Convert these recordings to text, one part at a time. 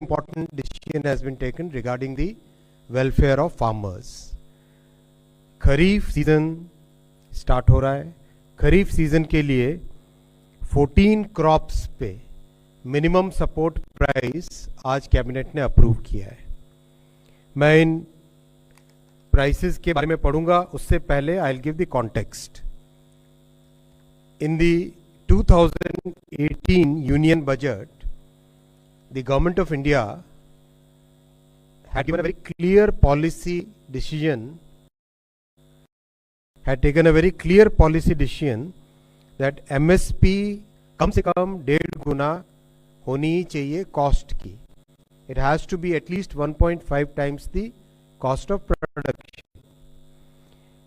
important decision has been taken regarding the welfare of farmers. Kharif season start हो रहा है. खरीफ season के लिए 14 क्रॉप्स पे मिनिमम सपोर्ट प्राइस आज कैबिनेट ने अप्रूव किया है. मैं इन प्राइसेस के बारे में पढ़ूंगा, उससे पहले I will give the context. In the 2018 union budget, the government of India had given a very clear policy decision, had taken a very clear policy decision that MSP कम से कम 1.5 गुना होनी ही चाहिए कॉस्ट की. It has to be at least 1.5 times the cost of production.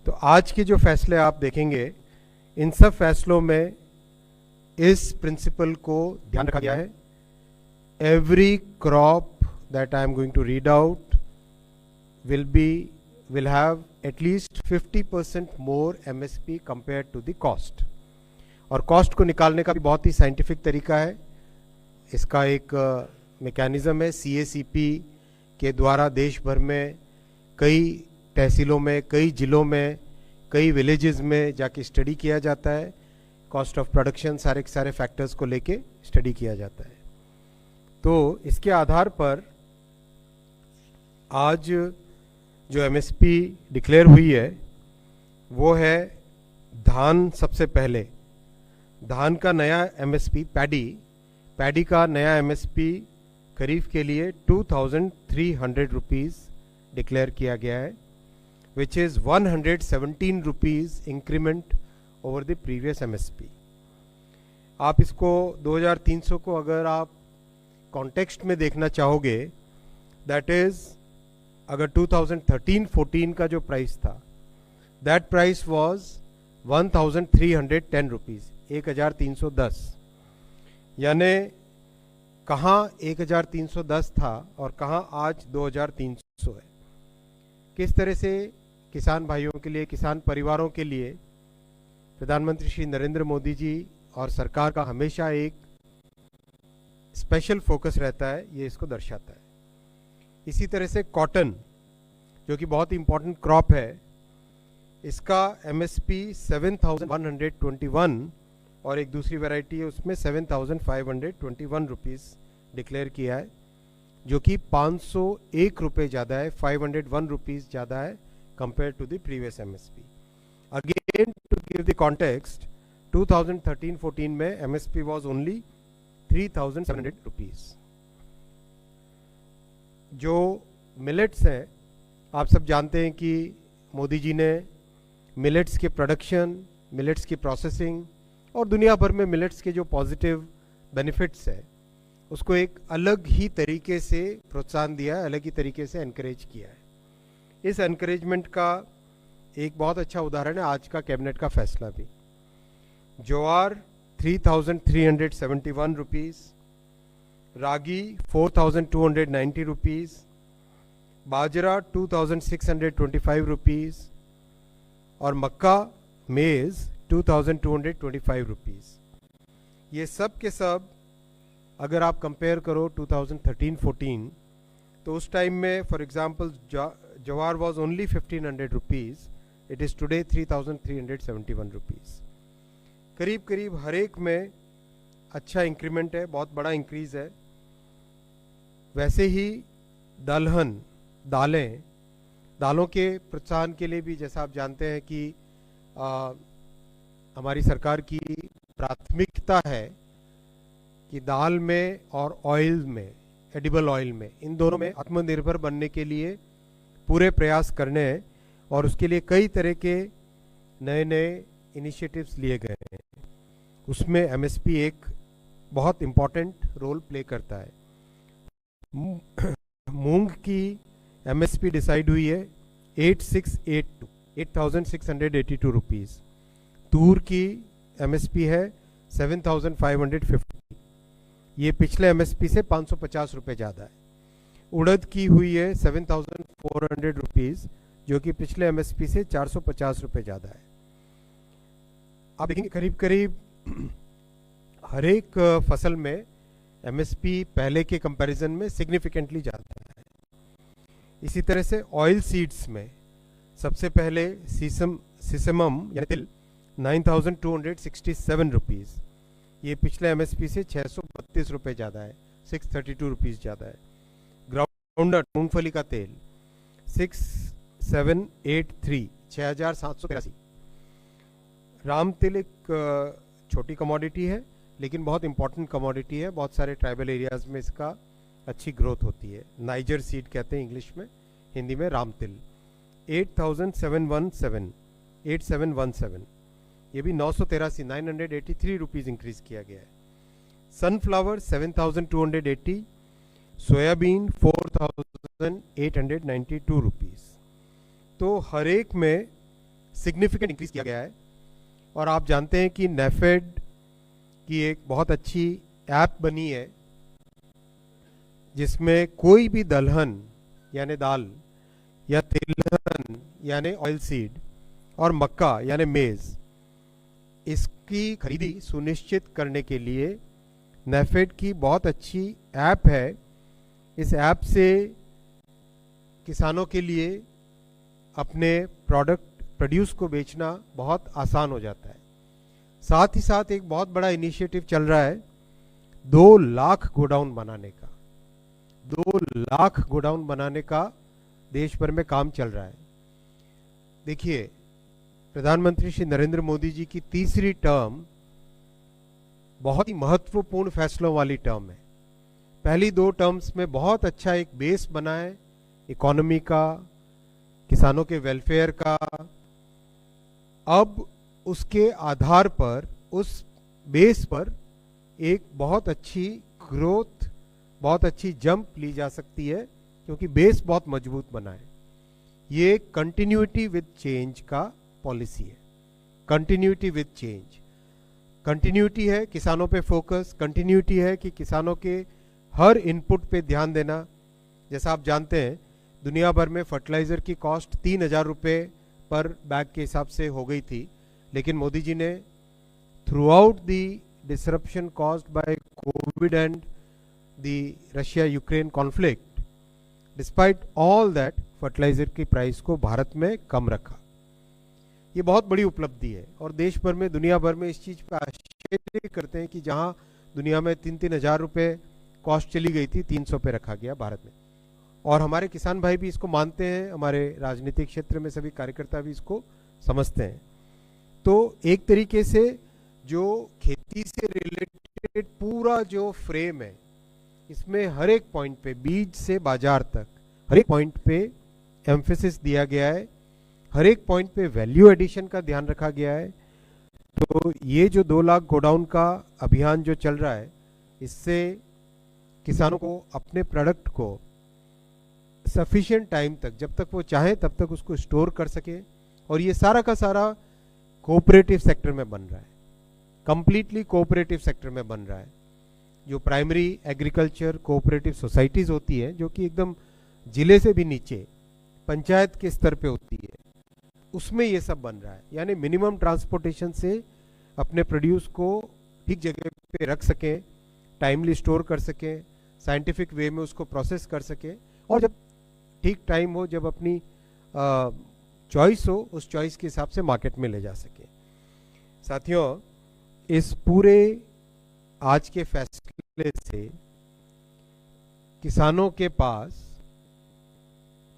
तो आज के जो फैसले आप देखेंगे, इन सब फैसलों में इस प्रिंसिपल को ध्यान रखा गया है. Every crop that I am going to read out will have at least 50% more MSP compared to the cost. और कॉस्ट को निकालने का भी बहुत ही साइंटिफिक तरीका है. इसका एक मैकेनिज्म है. CACP के द्वारा देश भर में कई तहसीलों में, कई जिलों में, कई विलेजेस में जाके स्टडी किया जाता है. कॉस्ट ऑफ प्रोडक्शन सारे के सारे फैक्टर्स को लेके स्टडी किया जाता है. तो इसके आधार पर आज जो MSP डिक्लेयर हुई है वो है धान. सबसे पहले धान का नया MSP, पैडी का नया MSP खरीफ के लिए 2300 रुपीज़ डिक्लेयर किया गया है, which is 117 rupees increment over the previous MSP. आप इसको 2300 को अगर आप कॉन्टेक्स्ट में देखना चाहोगे, दैट इज अगर 2013-14 का जो प्राइस था, दैट प्राइस वाज 1310 रुपीज़, 1310. यानी कहाँ 1310 था और कहाँ आज 2300 है. किस तरह से किसान भाइयों के लिए, किसान परिवारों के लिए प्रधानमंत्री श्री नरेंद्र मोदी जी और सरकार का हमेशा एक स्पेशल फोकस रहता है, ये इसको दर्शाता है. इसी तरह से कॉटन, जो कि बहुत ही इंपॉर्टेंट क्रॉप है, इसका MSP 7121 और एक दूसरी वैरायटी है उसमें 7521 रुपीज़ डिक्लेयर किया है, जो कि 501 रुपये ज़्यादा है, 501 रुपीज़ ज़्यादा है compare to the previous MSP. Again to give the context, 2013-14 में MSP वॉज ओनली 3700 रुपीज़. जो मिलेट्स हैं, आप सब जानते हैं कि मोदी जी ने मिलेट्स के प्रोडक्शन, मिलेट्स की प्रोसेसिंग और दुनिया भर में मिलेट्स के जो पॉजिटिव बेनिफिट्स है उसको एक अलग ही तरीके से प्रोत्साहन दिया है, अलग ही तरीके से एनकरेज किया है. इस एनकरेजमेंट का एक बहुत अच्छा उदाहरण है आज का कैबिनेट का फैसला भी. ज्वार 3371 रुपीज़, रागी 4290 रुपीज़, बाजरा 2625 रुपीज़ और मक्का, मेज़ 2225 रुपीज़. ये सब के सब अगर आप कंपेयर करो 2013-14, तो उस टाइम में for example jowar was only 1500 rupees, it is today 3371 rupees. करीब करीब हर एक में अच्छा इंक्रीमेंट है, बहुत बड़ा इंक्रीज़ है. वैसे ही दलहन, दालों के प्रोत्साहन के लिए भी जैसा आप जानते हैं कि हमारी सरकार की प्राथमिकता है कि दाल में और ऑयल में, एडिबल ऑयल में, इन दोनों में आत्मनिर्भर बनने के लिए पूरे प्रयास करने हैं और उसके लिए कई तरह के नए नए इनिशिएटिव्स लिए गए हैं. उसमें MSP एक बहुत इम्पॉर्टेंट रोल प्ले करता है. मूंग की MSP डिसाइड हुई है 8682 रुपीज़. तूर की MSP है 7550, ये पिछले MSP से 550 रुपये ज़्यादा है. उड़द की हुई है 7400 रुपीज़, जो कि पिछले MSP से 450 रुपये ज़्यादा है. आप देखेंगे करीब करीब हर एक फसल में एमएसपी पहले के कंपैरिजन में सिग्निफिकेंटली ज़्यादा है। इसी तरह से ऑयल सीड्स में सबसे पहले सीसमम यानी तिल 9,267 रुपीज़, ये पिछले एमएसपी से 632 रुपये ज़्यादा है, 632 रुपीज़ ज़्यादा है। ग्राउंडनट मूंगफली का तेल 6783, 6783। राम तिल एक छोटी कमोडिटी है लेकिन बहुत इंपॉर्टेंट कमोडिटी है, बहुत सारे ट्राइबल एरियाज में इसका अच्छी ग्रोथ होती है। नाइजर सीड कहते हैं इंग्लिश में, हिंदी में राम तिल 8717, ये भी 983, 983 रुपीज़ इंक्रीज किया गया है। Sunflower 7280, soybean 4892 rupees. तो हर एक में सिग्निफिकेंट इंक्रीज किया गया है। और आप जानते हैं कि नेफेड की एक बहुत अच्छी ऐप बनी है जिसमें कोई भी दलहन यानी दाल या तिलहन यानी ऑयल सीड और मक्का यानी मेज़, इसकी खरीदी सुनिश्चित करने के लिए नेफेड की बहुत अच्छी ऐप है। इस ऐप से किसानों के लिए अपने प्रोड्यूस को बेचना बहुत आसान हो जाता है। साथ ही साथ एक बहुत बड़ा इनिशिएटिव चल रहा है 2 लाख गोडाउन बनाने का। 2 लाख गोडाउन बनाने का देश भर में काम चल रहा है। देखिए, प्रधानमंत्री श्री नरेंद्र मोदी जी की तीसरी टर्म बहुत ही महत्वपूर्ण फैसलों वाली टर्म है। पहली 2 टर्म्स में बहुत अच्छा एक बेस बना है इकोनॉमी का, किसानों के वेलफेयर का। अब उसके आधार पर, उस बेस पर एक बहुत अच्छी ग्रोथ, बहुत अच्छी जंप ली जा सकती है क्योंकि बेस बहुत मजबूत बना है। ये कंटिन्यूटी विद चेंज का पॉलिसी है। कंटिन्यूटी विद चेंज, कंटिन्यूटी है किसानों पे फोकस, कंटिन्यूटी है कि किसानों के हर इनपुट पे ध्यान देना। जैसा आप जानते हैं दुनिया भर में फर्टिलाइजर की कॉस्ट 3,000 रुपये पर बैग के हिसाब से हो गई थी, लेकिन मोदी जी ने throughout the disruption caused by COVID and the Russia Ukraine conflict, despite all that fertilizer की प्राइस को भारत में कम रखा। ये बहुत बड़ी उपलब्धि है और देश भर में, दुनिया भर में इस चीज़ पर आश्चर्य करते हैं कि जहां दुनिया में 3-3 हज़ार रुपये कॉस्ट चली गई थी, 300 पे रखा गया भारत में। और हमारे किसान भाई भी इसको मानते हैं, हमारे राजनीतिक क्षेत्र में सभी कार्यकर्ता भी इसको समझते हैं। तो एक तरीके से जो खेती से रिलेटेड पूरा जो फ्रेम है, इसमें हर एक पॉइंट पे, बीज से बाजार तक, हर एक पॉइंट पे एम्फेसिस दिया गया है, हर एक पॉइंट पे वैल्यू एडिशन का ध्यान रखा गया है। तो ये जो 2 लाख गोडाउन का अभियान जो चल रहा है, इससे किसानों को अपने प्रोडक्ट को सफिशिएंट टाइम तक, जब तक वो चाहे तब तक उसको स्टोर कर सके। और ये सारा का सारा कोऑपरेटिव सेक्टर में बन रहा है, कंप्लीटली कोऑपरेटिव सेक्टर में बन रहा है। जो प्राइमरी एग्रीकल्चर कोऑपरेटिव सोसाइटीज होती है, जो कि एकदम जिले से भी नीचे पंचायत के स्तर पे होती है, उसमें ये सब बन रहा है। यानी मिनिमम ट्रांसपोर्टेशन से अपने प्रोड्यूस को ठीक जगह पे रख सकें, टाइमली स्टोर कर सकें, साइंटिफिक वे में उसको प्रोसेस कर सकें, और जब ठीक टाइम हो, जब अपनी चॉइस हो, उस चॉइस के हिसाब से मार्केट में ले जा सके। साथियों, इस पूरे आज के फैसले से किसानों के पास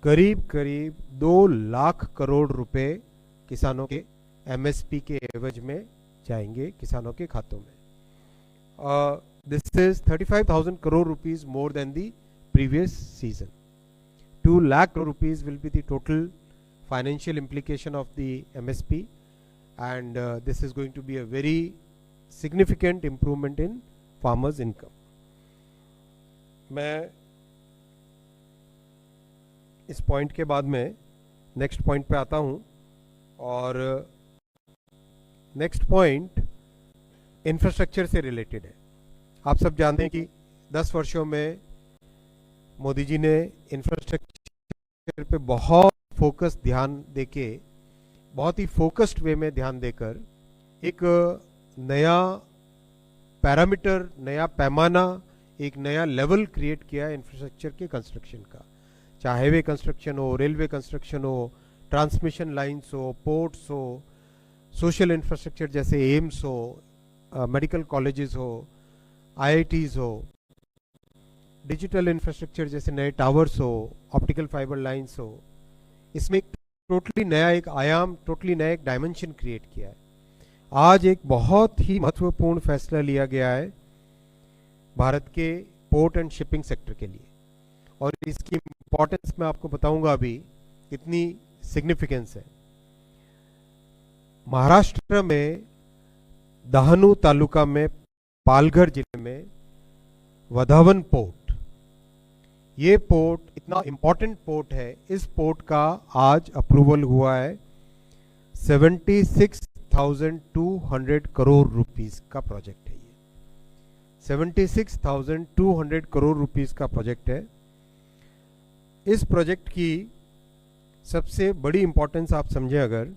करीब करीब 2 लाख करोड़ रुपए किसानों के एमएसपी के एवज में जाएंगे किसानों के खातों में। This is 35,000 crore rupees more than the previous season. 2 lakh crore rupees will be the total financial implication of the MSP, and this is going to be a very significant improvement in farmers' income. मैं इस point के बाद में next point पे आता हूं, और next point infrastructure से रिलेटेड है। आप सब जानते हैं कि 10 वर्षों में मोदी जी ने इंफ्रास्ट्रक्चर पे बहुत फोकस ध्यान देके, बहुत ही फोकस्ड वे में ध्यान देकर एक नया पैरामीटर, नया पैमाना, एक नया लेवल क्रिएट किया है इंफ्रास्ट्रक्चर के कंस्ट्रक्शन का, चाहे हाईवे कंस्ट्रक्शन हो, रेलवे कंस्ट्रक्शन हो, ट्रांसमिशन लाइन्स हो, पोर्ट्स हो, सोशल इंफ्रास्ट्रक्चर जैसे एम्स हो, मेडिकल कॉलेजेस हो, आईआईटीज हो, डिजिटल इंफ्रास्ट्रक्चर जैसे नए टावर्स हो, ऑप्टिकल फाइबर लाइन्स हो। इसमें टोटली नया एक आयाम, टोटली नया एक डायमेंशन क्रिएट किया है। आज एक बहुत ही महत्वपूर्ण फैसला लिया गया है भारत के पोर्ट एंड शिपिंग सेक्टर के लिए, और इसकी इंपॉर्टेंस मैं आपको बताऊंगा अभी कितनी सिग्निफिकेंस है। महाराष्ट्र में दहानू तालुका में पालघर जिले में वधावन पोर्ट, ये पोर्ट इतना इंपॉर्टेंट पोर्ट है, इस पोर्ट का आज अप्रूवल हुआ है। 76,200 करोड़ रुपीस का प्रोजेक्ट है। ये 76,200 करोड़ रुपीस का प्रोजेक्ट है। इस प्रोजेक्ट की सबसे बड़ी इंपॉर्टेंस आप समझें, अगर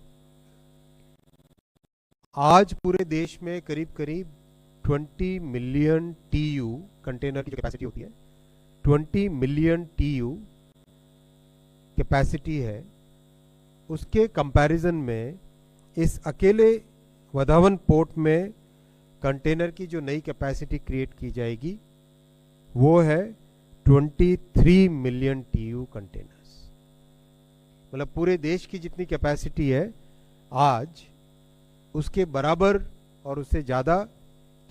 आज पूरे देश में करीब करीब 20 मिलियन TU कंटेनर की कैपेसिटी होती है, 20 मिलियन TU कैपेसिटी है। उसके कंपैरिजन में इस अकेले वधावन पोर्ट में कंटेनर की जो नई कैपेसिटी क्रिएट की जाएगी वो है 23 मिलियन TU कंटेनर्स। मतलब पूरे देश की जितनी कैपेसिटी है आज, उसके बराबर और उससे ज़्यादा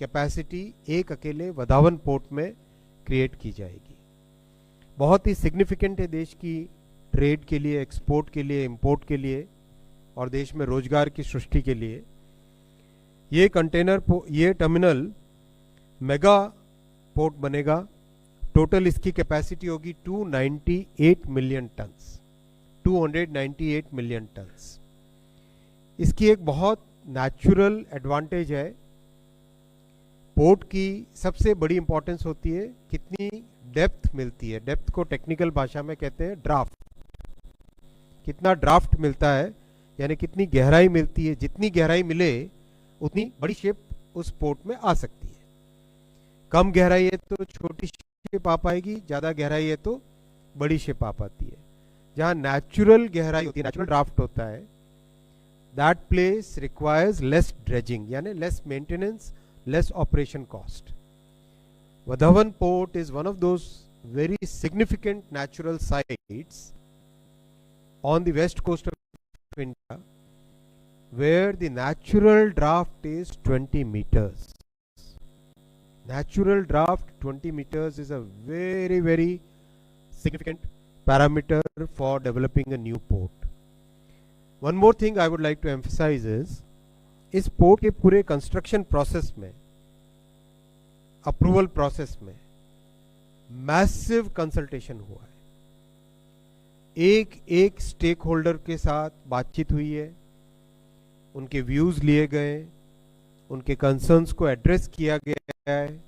कैपेसिटी एक अकेले वधावन पोर्ट में क्रिएट की जाएगी। बहुत ही सिग्निफिकेंट है देश की ट्रेड के लिए, एक्सपोर्ट के लिए, इंपोर्ट के लिए और देश में रोजगार की सृष्टि के लिए। ये ये टर्मिनल मेगा पोर्ट बनेगा। टोटल इसकी कैपेसिटी होगी 298 मिलियन टन्स, 298 मिलियन टन्स। इसकी एक बहुत नेचुरल एडवांटेज है। पोर्ट की सबसे बड़ी इंपॉर्टेंस होती है कितनी डेप्थ मिलती है। डेप्थ को टेक्निकल भाषा में कहते हैं ड्राफ्ट। कितना ड्राफ्ट मिलता है, यानी कितनी गहराई मिलती है। जितनी गहराई मिले उतनी बड़ी शिप उस पोर्ट में आ सकती है। कम गहराई है तो छोटी शिप आ पाएगी, ज़्यादा गहराई है तो बड़ी शिप आ पाती है। जहाँ नेचुरल गहराई होती है, नेचुरल ड्राफ्ट होता है, that place requires less dredging, यानी less maintenance, less operation cost. Vadhavan port is one of those very significant natural sites on the west coast of India where the natural draft is 20 meters. Natural draft 20 meters is a very, very significant parameter for developing a new port. One more thing I would like to emphasize is, इस port के पूरे construction process में, approval process में massive consultation हुआ है। एक एक stake holder के साथ बातचीत हुई है, उनके व्यूज लिए गए, उनके कंसर्न्स को एड्रेस किया गया है।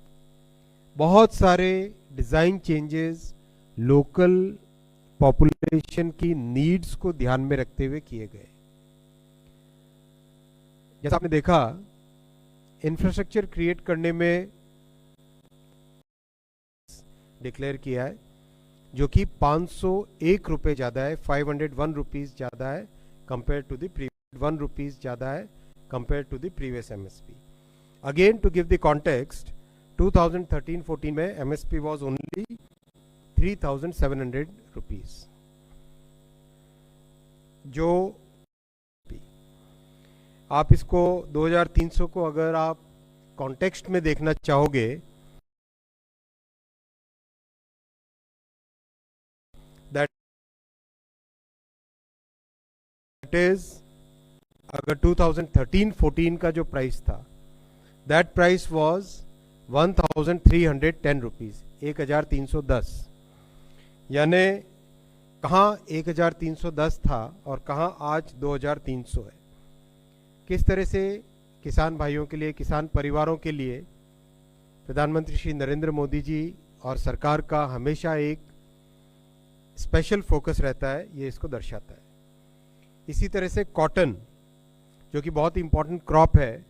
बहुत सारे डिज़ाइन चेंजेस लोकल पॉपुलेशन की नीड्स को ध्यान में रखते हुए किए गए। जैसा आपने देखा, इंफ्रास्ट्रक्चर क्रिएट करने में डिक्लेयर किया है, जो कि 501 रुपये ज़्यादा है, 501 रुपीज़ ज़्यादा है कंपेयर टू द 1 रुपीज़ ज़्यादा है compare to the previous MSP। Again to give the context, 2013-14 में MSP वॉज ओनली 3,700 रुपीज़। जो आप इसको 2,300 को अगर आप कॉन्टेक्स्ट में देखना चाहोगे, दैट इज, अगर 2013-14 का जो प्राइस था, दैट प्राइस वाज 1,310 रुपीज, 1,310। यानी कहाँ 1,310 था और कहाँ आज 2,300 है। किस तरह से किसान भाइयों के लिए, किसान परिवारों के लिए प्रधानमंत्री श्री नरेंद्र मोदी जी और सरकार का हमेशा एक स्पेशल फोकस रहता है, ये इसको दर्शाता है। इसी तरह से कॉटन, जो कि बहुत ही इंपॉर्टेंट क्रॉप है,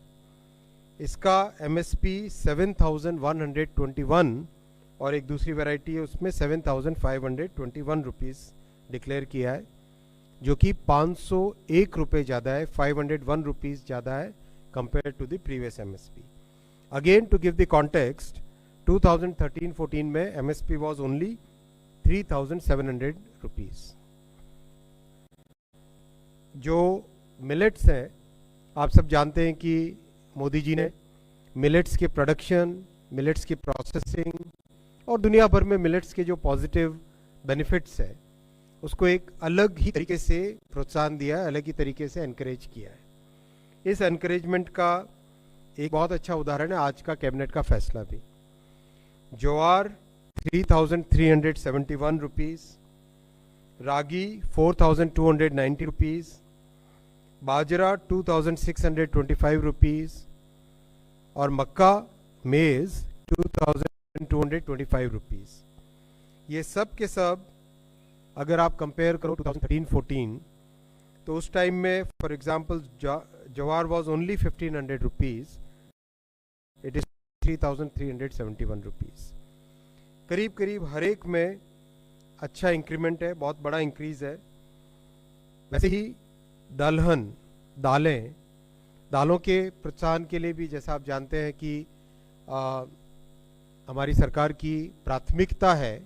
इसका MSP 7,121 और एक दूसरी वैरायटी है उसमें 7,521 रुपीज़ डिक्लेयर किया है, जो कि 501 रुपये ज़्यादा है, 501 रुपीज़ ज़्यादा है compare to the previous MSP. Again to give the context, 2013-14 में एमएसपी वाज ओनली 3,700 रुपीज़. जो मिलेट्स हैं, आप सब जानते हैं कि मोदी जी ने मिलेट्स के प्रोडक्शन, मिलेट्स की प्रोसेसिंग और दुनिया भर में मिलेट्स के जो पॉजिटिव बेनिफिट्स है उसको एक अलग ही तरीके से प्रोत्साहन दिया है, अलग ही तरीके से एनकरेज किया है. इस एनकरेजमेंट का एक बहुत अच्छा उदाहरण है आज का कैबिनेट का फैसला भी. ज्वार 3,371 रुपीज़, रागी 4,290 रुपीज़, बाजरा 2,625 रुपीज़ और मक्का मेज़ 2,225 रुपीज़. ये सब के सब अगर आप कंपेयर करो 2013-14 तो उस टाइम में for example jowar was only 1,500 rupees, it is 3,371 rupees. करीब करीब हर एक में अच्छा इंक्रीमेंट है, बहुत बड़ा इंक्रीज़ है. वैसे ही दलहन, दालों के प्रोत्साहन के लिए भी जैसा आप जानते हैं कि हमारी सरकार की प्राथमिकता है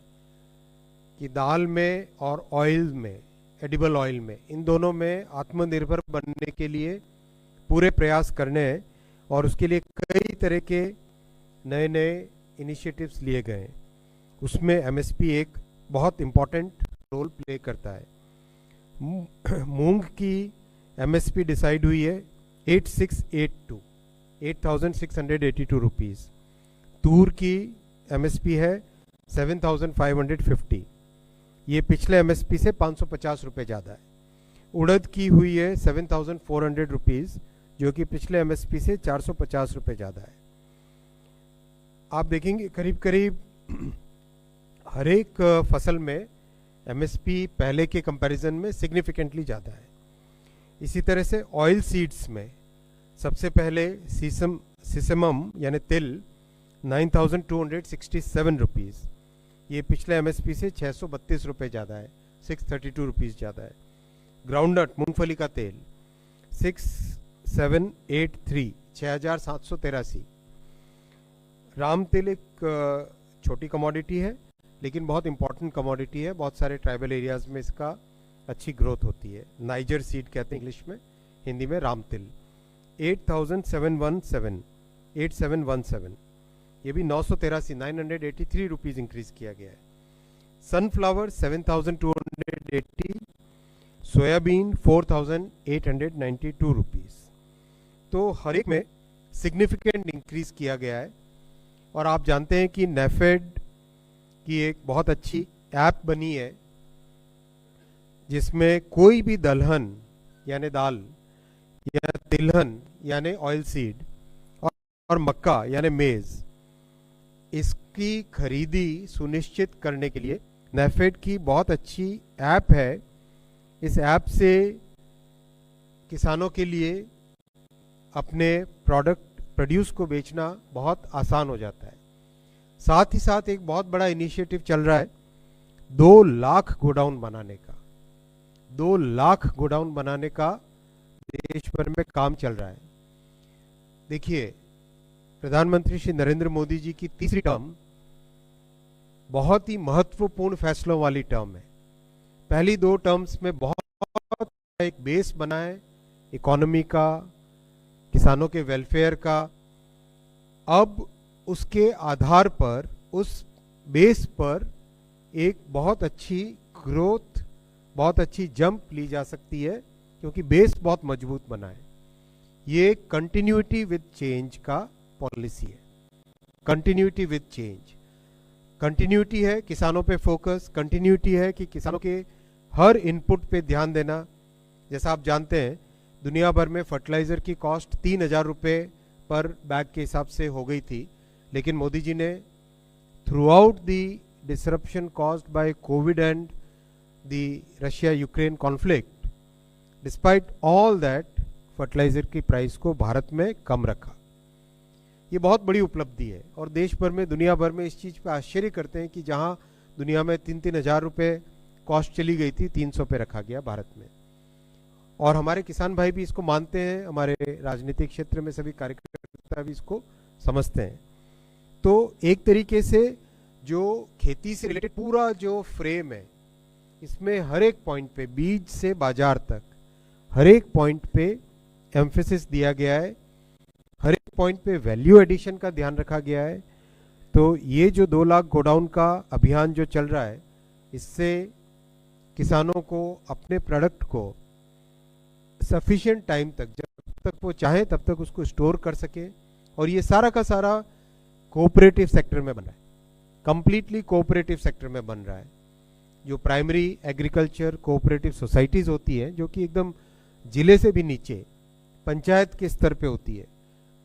कि दाल में और ऑयल में, एडिबल ऑयल में, इन दोनों में आत्मनिर्भर बनने के लिए पूरे प्रयास करने हैं और उसके लिए कई तरह के नए नए इनिशिएटिव्स लिए गए हैं. उसमें एमएसपी एक बहुत इम्पॉर्टेंट रोल प्ले करता है. मूंग की एमएसपी डिसाइड हुई है 8,682 रुपीज़. तूर की एमएसपी है 7,550, ये पिछले एमएसपी से 550 रुपये ज़्यादा है. उड़द की हुई है 7,400 रुपीज़, जो कि पिछले एमएसपी से 450 रुपये ज़्यादा है. आप देखेंगे करीब करीब हर एक फसल में एमएसपी पहले के कंपैरिजन में सिग्निफिकेंटली ज़्यादा है. इसी तरह से ऑयल सीड्स में सबसे पहले सीसमम यानी तिल 9,267 रुपीज़, ये पिछले एमएसपी से 632 रुपये ज़्यादा है, 632 रुपीज़ ज़्यादा है. ग्राउंडनट मूंगफली का तेल 6,783, 6,783. राम तिल एक छोटी कमोडिटी है लेकिन बहुत इंपॉर्टेंट कमोडिटी है. बहुत सारे ट्राइबल एरियाज़ में इसका अच्छी ग्रोथ होती है. नाइजर सीड कहते हैं इंग्लिश में, हिंदी में राम तिल 8,717, ये भी 983 रुपीज़ इंक्रीज किया गया है. Sunflower 7,280, soybean 4,892 rupees. तो हर एक में सिग्निफिकेंट इंक्रीज किया गया है. और आप जानते हैं कि नेफेड की एक बहुत अच्छी ऐप बनी है जिसमें कोई भी दलहन यानी दाल या तिलहन यानी ऑयल सीड और मक्का यानी मेज़, इसकी खरीदी सुनिश्चित करने के लिए नेफेड की बहुत अच्छी ऐप है. इस ऐप से किसानों के लिए अपने प्रोड्यूस को बेचना बहुत आसान हो जाता है. साथ ही साथ एक बहुत बड़ा इनिशिएटिव चल रहा है 2 लाख गोडाउन बनाने का. 2 लाख गोडाउन बनाने का देश भर में काम चल रहा है. देखिए, प्रधानमंत्री श्री नरेंद्र मोदी जी की तीसरी टर्म बहुत ही महत्वपूर्ण फैसलों वाली टर्म है. पहली 2 टर्म्स में बहुत एक बेस बना है इकोनॉमी का, किसानों के वेलफेयर का. अब उसके आधार पर, उस बेस पर एक बहुत अच्छी ग्रोथ, बहुत अच्छी जंप ली जा सकती है क्योंकि बेस बहुत मजबूत बना है. ये कंटिन्यूटी विद चेंज का पॉलिसी है. कंटिन्यूटी विद चेंज, कंटिन्यूटी है किसानों पे फोकस, कंटिन्यूटी है कि किसानों के हर इनपुट पे ध्यान देना. जैसा आप जानते हैं दुनिया भर में फर्टिलाइजर की कॉस्ट 3,000 रुपये पर बैग के हिसाब से हो गई थी, लेकिन मोदी जी ने throughout the disruption caused by COVID and the Russia Ukraine conflict, despite all that fertilizer की प्राइस को भारत में कम रखा. ये बहुत बड़ी उपलब्धि है और देश भर में, दुनिया भर में इस चीज़ पे आश्चर्य करते हैं कि जहाँ दुनिया में 3-3 हज़ार रुपये कॉस्ट चली गई थी, 300 पे रखा गया भारत में। और हमारे किसान भाई भी इसको मानते हैं, हमारे राजनीतिक क्षेत्र में सभी कार्यकर्ता भी इसको समझते हैं। तो एक तरीके से जो खेती से रिलेटेड पूरा जो फ्रेम है, इसमें हर एक पॉइंट पे, बीज से बाजार तक हर एक पॉइंट पे एम्फेसिस दिया गया है, हर एक पॉइंट पे वैल्यू एडिशन का ध्यान रखा गया है। तो ये जो 2 लाख गोडाउन का अभियान जो चल रहा है, इससे किसानों को अपने प्रोडक्ट को सफिशिएंट टाइम तक, जब तक वो चाहे तब तक उसको स्टोर कर सके। और ये सारा का सारा कोऑपरेटिव सेक्टर में बन रहा है, कंप्लीटली कोऑपरेटिव सेक्टर में बन रहा है। जो प्राइमरी एग्रीकल्चर कोऑपरेटिव सोसाइटीज होती है, जो कि एकदम जिले से भी नीचे पंचायत के स्तर पे होती है,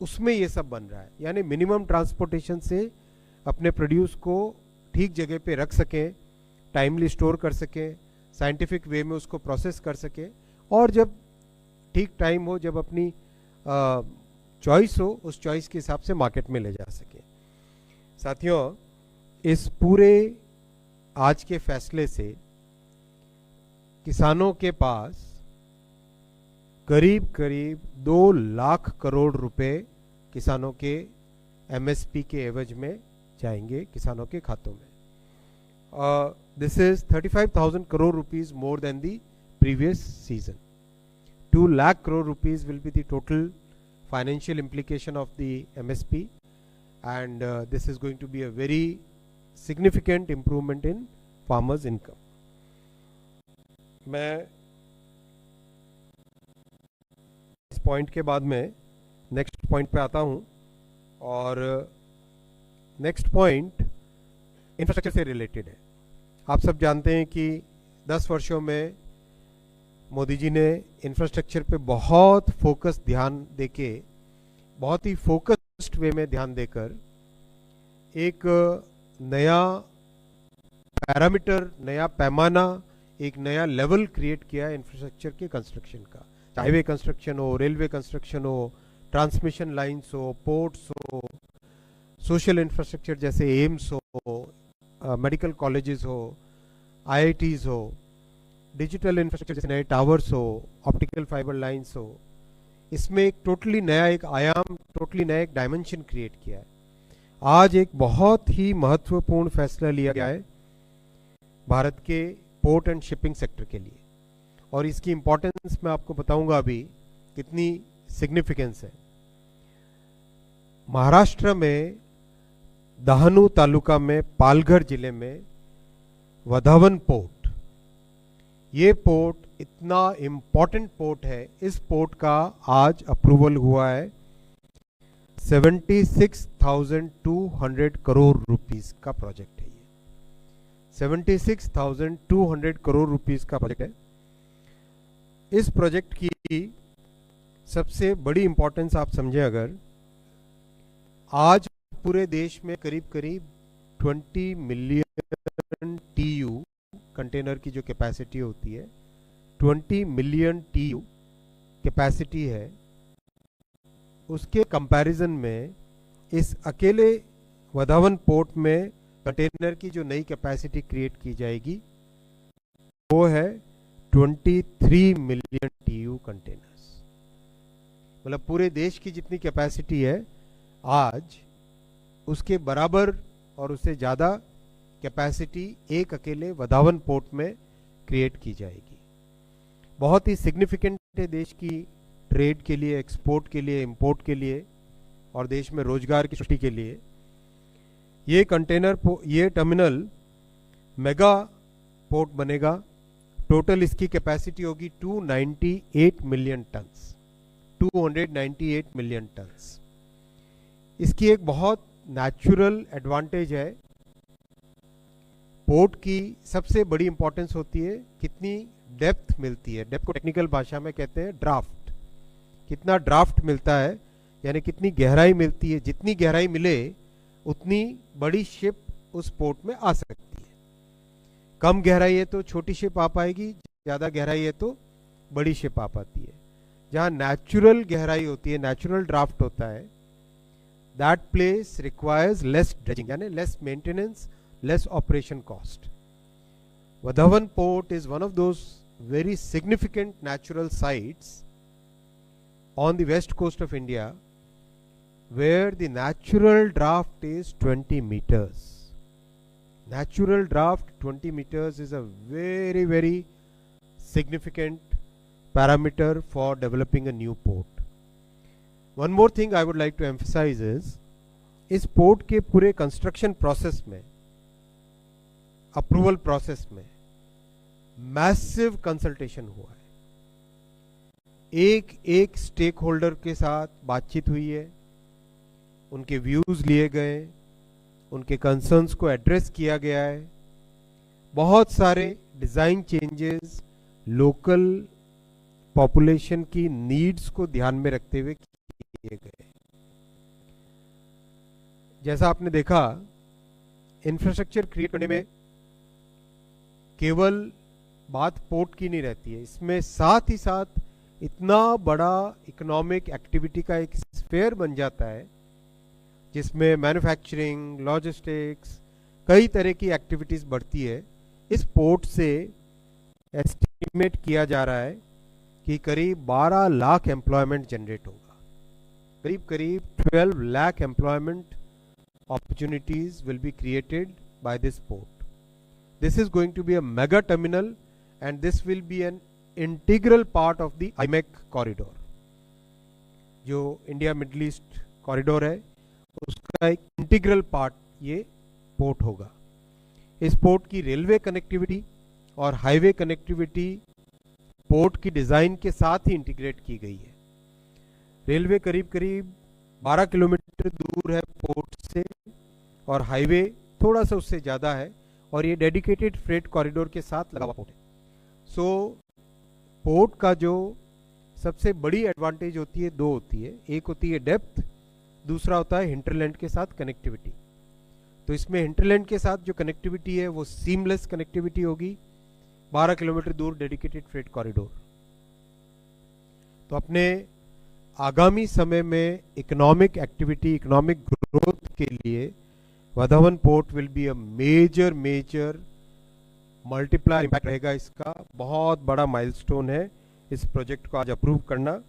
उसमें ये सब बन रहा है। यानी मिनिमम ट्रांसपोर्टेशन से अपने प्रोड्यूस को ठीक जगह पे रख सकें, टाइमली स्टोर कर सकें, साइंटिफिक वे में उसको प्रोसेस कर सकें, और जब ठीक टाइम हो, जब अपनी चॉइस हो, उस चॉइस के हिसाब से मार्केट में ले जा सकें। साथियों, इस पूरे आज के फैसले से किसानों के पास करीब करीब 2 लाख करोड़ रुपए किसानों के एमएसपी के एवज में जाएंगे किसानों के खातों में। This is 35,000 crore rupees more than the previous season. 2 lakh crore rupees will be the total financial implication of the MSP, and this is going to be a very significant improvement in farmers' income. मैं इस point के बाद में next point पे आता हूँ, और next point infrastructure से रिलेटेड है। आप सब जानते हैं कि 10 वर्षों में मोदी जी ने इंफ्रास्ट्रक्चर पे बहुत फोकस ध्यान देके, बहुत ही फोकस्ड वे में ध्यान देकर एक नया पैरामीटर, नया पैमाना, एक नया लेवल क्रिएट किया इंफ्रास्ट्रक्चर के कंस्ट्रक्शन का। हाईवे कंस्ट्रक्शन हो, रेलवे कंस्ट्रक्शन हो, ट्रांसमिशन लाइंस हो, पोर्ट्स हो, सोशल इंफ्रास्ट्रक्चर जैसे एम्स हो, मेडिकल कॉलेजेस हो, आईआईटीज हो, डिजिटल इंफ्रास्ट्रक्चर जैसे नए टावर्स हो, ऑप्टिकल फाइबर लाइंस हो। इसमें एक टोटली नया एक आयाम, टोटली नया एक डायमेंशन क्रिएट किया है। आज एक बहुत ही महत्वपूर्ण फैसला लिया गया है भारत के पोर्ट एंड शिपिंग सेक्टर के लिए, और इसकी इंपॉर्टेंस मैं आपको बताऊंगा अभी कितनी सिग्निफिकेंस है। महाराष्ट्र में दहानू तालुका में पालघर जिले में वधावन पोर्ट, ये पोर्ट इतना इम्पोर्टेंट पोर्ट है। इस पोर्ट का आज अप्रूवल हुआ है। 76,200 करोड़ रुपीस का प्रोजेक्ट है ये। 76,200 करोड़ रुपीस का प्रोजेक्ट है। इस प्रोजेक्ट की सबसे बड़ी इंपॉर्टेंस आप समझें अगर, आज पूरे देश में करीब करीब 20 मिलियन TU कंटेनर की जो कैपेसिटी होती है, 20 मिलियन TU कैपेसिटी है। उसके कंपैरिजन में इस अकेले वधावन पोर्ट में कंटेनर की जो नई कैपेसिटी क्रिएट की जाएगी वो है 23 मिलियन TU कंटेनर्स। मतलब पूरे देश की जितनी कैपेसिटी है आज, उसके बराबर और उससे ज़्यादा कैपेसिटी एक अकेले वधावन पोर्ट में क्रिएट की जाएगी। बहुत ही सिग्निफिकेंट है देश की ट्रेड के लिए, एक्सपोर्ट के लिए, इंपोर्ट के लिए, और देश में रोजगार की सृष्टि के लिए। ये ये टर्मिनल मेगा पोर्ट बनेगा। टोटल इसकी कैपेसिटी होगी 298 मिलियन टन्स, 298 मिलियन टन्स। इसकी एक बहुत नेचुरल एडवांटेज है। पोर्ट की सबसे बड़ी इंपॉर्टेंस होती है कितनी डेप्थ मिलती है। डेप्थ को टेक्निकल भाषा में कहते हैं ड्राफ्ट। कितना ड्राफ्ट मिलता है, यानी कितनी गहराई मिलती है। जितनी गहराई मिले उतनी बड़ी शिप उस पोर्ट में आ सकती है। कम गहराई है तो छोटी शिप आ पाएगी, ज़्यादा गहराई है तो बड़ी शिप आ पाती है। जहाँ नेचुरल गहराई होती है, नेचुरल ड्राफ्ट होता है, that place requires less dredging, यानी less maintenance, less operation cost. Vadhavan Port is one of those very significant natural sites on the west coast of India where the natural draft is 20 meters. Natural draft 20 meters is a very, very significant parameter for developing a new port. One more thing I would like to emphasize is, इस port के पूरे construction process में, approval process में massive consultation हुआ है। एक एक stake holder के साथ बातचीत हुई है, उनके व्यूज लिए गए, उनके कंसर्न्स को एड्रेस किया गया है। बहुत सारे डिजाइन चेंजेस लोकल पॉपुलेशन की नीड्स को ध्यान में रखते हुए किए गए। जैसा आपने देखा, इंफ्रास्ट्रक्चर क्रिएट करने में केवल बात पोर्ट की नहीं रहती है, इसमें साथ ही साथ इतना बड़ा इकोनॉमिक एक्टिविटी का एक स्फेयर बन जाता है जिसमें मैन्युफैक्चरिंग, लॉजिस्टिक्स, कई तरह की एक्टिविटीज बढ़ती है। इस पोर्ट से एस्टिमेट किया जा रहा है कि करीब 12 लाख एम्प्लॉयमेंट जनरेट होगा, करीब 12 lakh employment opportunities will be created by this port. This is going to be a mega terminal and this will be an integral part of the IMEC corridor. जो India middle east corridor है उसका एक integral part ये port होगा। इस port की railway connectivity और highway connectivity port की डिजाइन के साथ ही इंटीग्रेट की गई है। रेलवे करीब 12 किलोमीटर दूर है पोर्ट से और हाईवे थोड़ा सा उससे ज़्यादा है और ये डेडिकेटेड फ्रेट कॉरिडोर के साथ लगा हुआ पोर्ट है। सो पोर्ट का जो सबसे बड़ी एडवांटेज होती है, दो होती है, एक होती है डेप्थ, दूसरा होता है हिंटरलैंड के साथ कनेक्टिविटी। तो इसमें हिंटरलैंड के साथ जो कनेक्टिविटी है वो सीमलेस कनेक्टिविटी होगी, 12 किलोमीटर दूर डेडिकेटेड फ्रेट कॉरिडोर। तो अपने आगामी समय में इकोनॉमिक एक्टिविटी, इकोनॉमिक ग्रोथ के लिए Wadhwan port will be a major multiplier impact रहेगा। इसका बहुत बड़ा माइलस्टोन है इस प्रोजेक्ट को आज अप्रूव करना।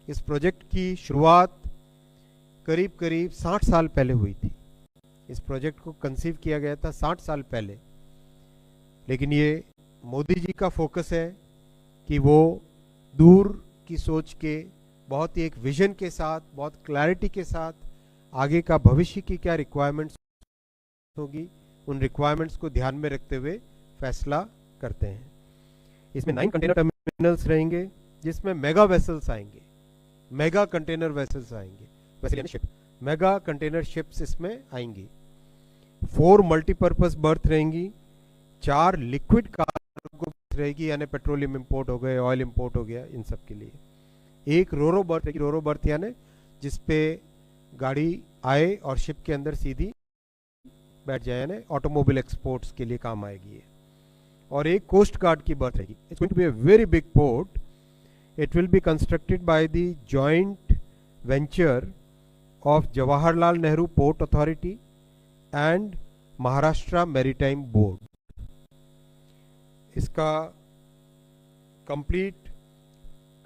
इस प्रोजेक्ट की शुरुआत करीब 60 साल पहले हुई थी। इस प्रोजेक्ट को कंसीव किया गया था 60 साल पहले, लेकिन ये मोदी जी का फोकस है कि वो दूर की सोच के बहुत ही एक विजन के साथ, बहुत क्लैरिटी के साथ आगे का भविष्य की क्या रिक्वायरमेंट्स होगी, उन रिक्वायरमेंट्स को ध्यान में रखते हुए फैसला करते हैं। इसमें 9 कंटेनर टर्मिनल्स रहेंगे जिसमें मेगा वेसल्स आएंगे, मेगा कंटेनर वेसल्स आएंगे, वेसल यानी शिप, मेगा कंटेनर शिप्स इसमें आएंगी। 4 मल्टीपर्पज बर्थ रहेंगी, 4 लिक्विड कार्गो रहेगी, यानी पेट्रोलियम इंपोर्ट हो गए, ऑयल इंपोर्ट हो गया, इन सब के लिए। एक रोरो बर्थ रहेगी, रोरो बर्थ यानी जिसपे गाड़ी आए और शिप के अंदर सीधी बैठ जाए, यानी ऑटोमोबाइल एक्सपोर्ट्स के लिए काम आएगी ये। और एक कोस्ट गार्ड की बर्थ रहेगी। It's going to be a very big port. It will be constructed by the joint venture of Jawaharlal Nehru port authority and Maharashtra maritime board. इसका कंप्लीट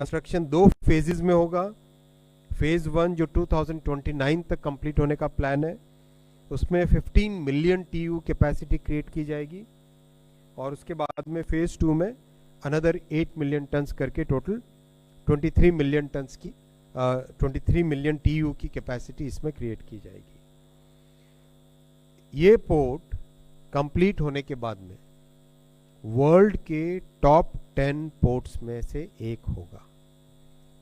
कंस्ट्रक्शन 2 फेजेस में होगा। फेज 1 जो 2029 तक कंप्लीट होने का प्लान है, उसमें 15 मिलियन TU कैपेसिटी क्रिएट की जाएगी और उसके बाद में फेज 2 में अनदर 8 मिलियन टन्स करके टोटल 23 मिलियन टन्स की 23 मिलियन TU की कैपेसिटी इसमें क्रिएट की जाएगी। ये पोर्ट कंप्लीट होने के बाद में वर्ल्ड के टॉप 10 पोर्ट्स में से एक होगा।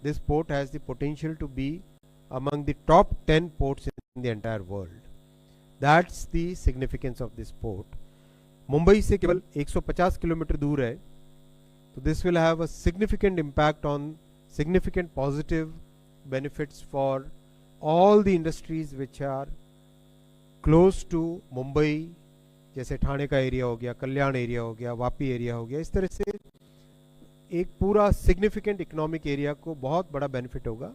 This port has the potential to be among the top 10 ports in the entire world. That's the significance of this port. Mumbai से केवल 150 किलोमीटर दूर है, तो this will have a significant impact on significant positive benefits for all the industries which are close to Mumbai, जैसे ठाणे का area हो गया, कल्याण area हो गया, वापी एरिया हो गया। इस तरह से एक पूरा सिग्निफिकेंट इकोनॉमिक एरिया को बहुत बड़ा बेनिफिट होगा।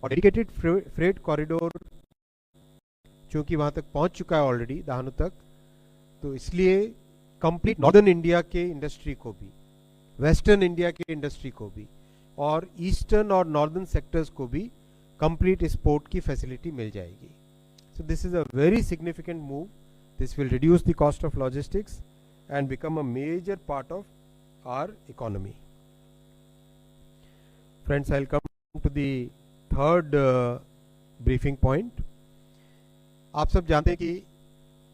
और डेडिकेटेड फ्रेट कॉरिडोर चूँकि वहाँ तक पहुँच चुका है ऑलरेडी दहानू तक, तो इसलिए कंप्लीट नॉर्दर्न इंडिया के इंडस्ट्री को भी, वेस्टर्न इंडिया के इंडस्ट्री को भी और ईस्टर्न और नॉर्दर्न सेक्टर्स को भी कंप्लीट इस पोर्ट की फैसिलिटी मिल जाएगी. So this is a very significant move. This will reduce the cost of logistics and become a major part of our economy. Friends, I'll come to the third briefing point. आप सब जानते हैं कि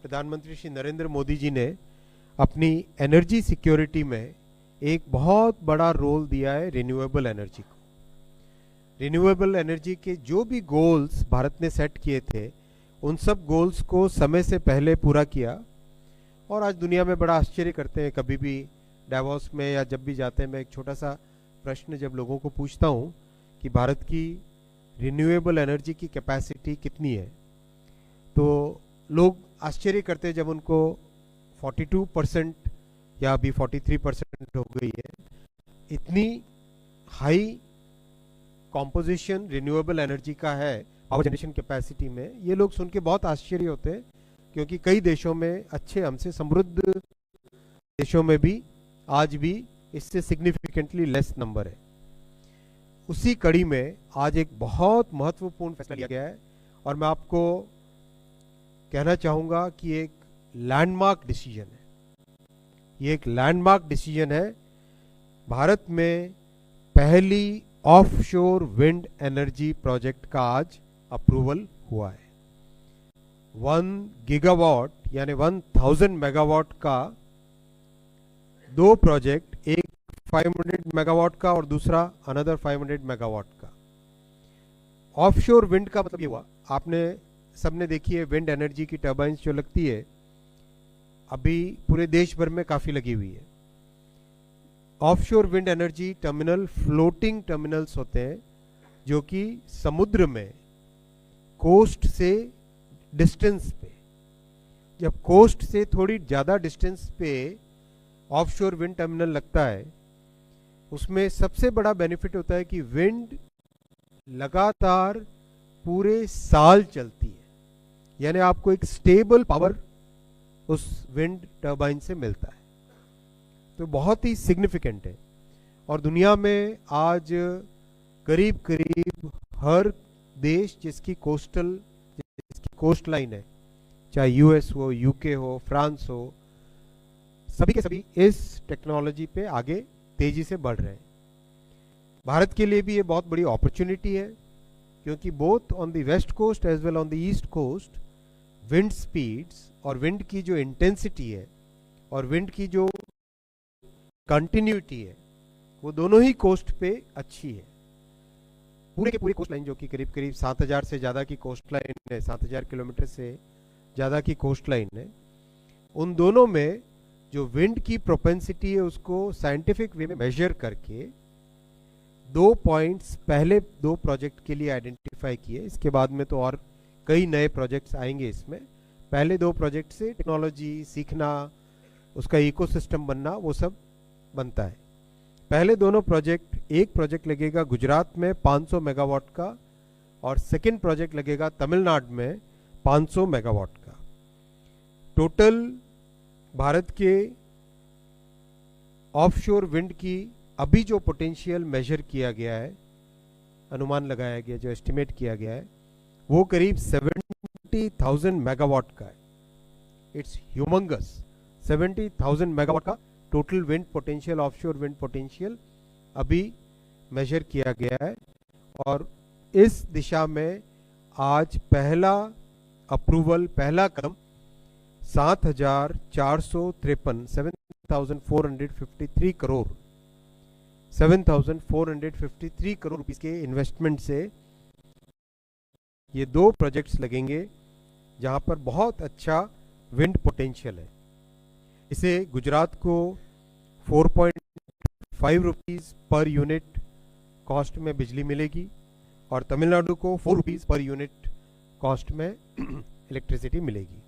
प्रधानमंत्री श्री नरेंद्र मोदी जी ने अपनी energy security में एक बहुत बड़ा रोल दिया है रिन्यूएबल एनर्जी को. रिन्यूएबल एनर्जी के जो भी गोल्स भारत ने सेट किए थे, उन सब गोल्स को समय से पहले पूरा किया. और आज दुनिया में बड़ा आश्चर्य करते हैं, कभी भी डावोस में या जब भी जाते हैं, मैं एक छोटा सा प्रश्न जब लोगों को पूछता हूँ कि भारत की रिन्यूएबल एनर्जी की कैपेसिटी कितनी है, तो लोग आश्चर्य करते हैं जब उनको 42% या अभी 43% हो गई है. इतनी हाई कॉम्पोजिशन रिन्यूएबल एनर्जी का है पावर जनरेशन कैपेसिटी में. ये लोग सुन के बहुत आश्चर्य होते हैं, क्योंकि कई देशों में, अच्छे हमसे समृद्ध देशों में भी आज भी इससे सिग्निफिकेंटली लेस नंबर है. उसी कड़ी में आज एक बहुत महत्वपूर्ण फैसला लिया गया है और मैं आपको कहना चाहूँगा कि एक लैंडमार्क डिसीजन है. ये एक लैंडमार्क डिसीजन है. भारत में पहली ऑफशोर विंड एनर्जी प्रोजेक्ट का आज अप्रूवल हुआ है. 1 गीगावाट यानी 1000 मेगावाट का दो प्रोजेक्ट, एक 500 मेगावाट का और दूसरा अनदर 500 मेगावाट का. ऑफशोर विंड का मतलब ये हुआ, आपने सबने देखी है विंड एनर्जी की टर्बाइन्स जो लगती है, अभी पूरे देश भर में काफ़ी लगी हुई है. Offshore wind energy terminal floating terminals होते हैं जो कि समुद्र में कोस्ट से डिस्टेंस पे, जब कोस्ट से थोड़ी ज़्यादा डिस्टेंस पे ऑफशोर विंड टर्मिनल लगता है, उसमें सबसे बड़ा बेनिफिट होता है कि विंड लगातार पूरे साल चलती है. यानी आपको एक स्टेबल पावर उस विंड टर्बाइन से मिलता है. तो बहुत ही सिग्निफिकेंट है. और दुनिया में आज करीब करीब हर देश जिसकी कोस्ट लाइन है, चाहे यूएस हो, यूके हो, फ्रांस हो, सभी के सभी इस टेक्नोलॉजी पे आगे तेजी से बढ़ रहे हैं. भारत के लिए भी ये बहुत बड़ी अपॉर्चुनिटी है, क्योंकि both on the west coast as well on the east coast wind speeds और विंड की जो इंटेंसिटी है और विंड की जो कंटिन्यूटी है, वो दोनों ही कोस्ट पे अच्छी है. पूरे के पूरी कोस्ट लाइन जो कि करीब करीब 7000 से ज़्यादा की कोस्ट लाइन है, 7000 किलोमीटर से ज़्यादा की कोस्ट लाइन है, उन दोनों में जो विंड की प्रोपेंसिटी है उसको साइंटिफिक वे में मेजर करके 2 पॉइंट्स पहले 2 प्रोजेक्ट के लिए आइडेंटिफाई किए. इसके बाद में तो और कई नए प्रोजेक्ट्स आएंगे इसमें. पहले 2 प्रोजेक्ट से टेक्नोलॉजी सीखना, उसका इकोसिस्टम बनना, वो सब बनता है. पहले दोनों प्रोजेक्ट, एक प्रोजेक्ट लगेगा गुजरात में 500 मेगावाट का और सेकेंड प्रोजेक्ट लगेगा तमिलनाडु में 500 मेगावाट का. टोटल भारत के ऑफशोर विंड की अभी जो पोटेंशियल मेजर किया गया है, अनुमान लगाया गया, जो एस्टिमेट किया गया है, वो करीब 70,000 मेगावाट का है. It's humongous. 70,000 मेगावाट का total wind potential, offshore wind potential अभी मेजर किया गया है. और इस दिशा में आज पहला अप्रूवल, पहला कदम 7,453 7,453 करोड़ 7,453 करोड़ रुपीस के इन्वेस्टमेंट से ये 2 प्रोजेक्ट्स लगेंगे जहां पर बहुत अच्छा विंड पोटेंशियल है. इसे गुजरात को 4.5 रुपीस पर यूनिट कॉस्ट में बिजली मिलेगी और तमिलनाडु को 4 रुपीस पर यूनिट कॉस्ट में इलेक्ट्रिसिटी मिलेगी.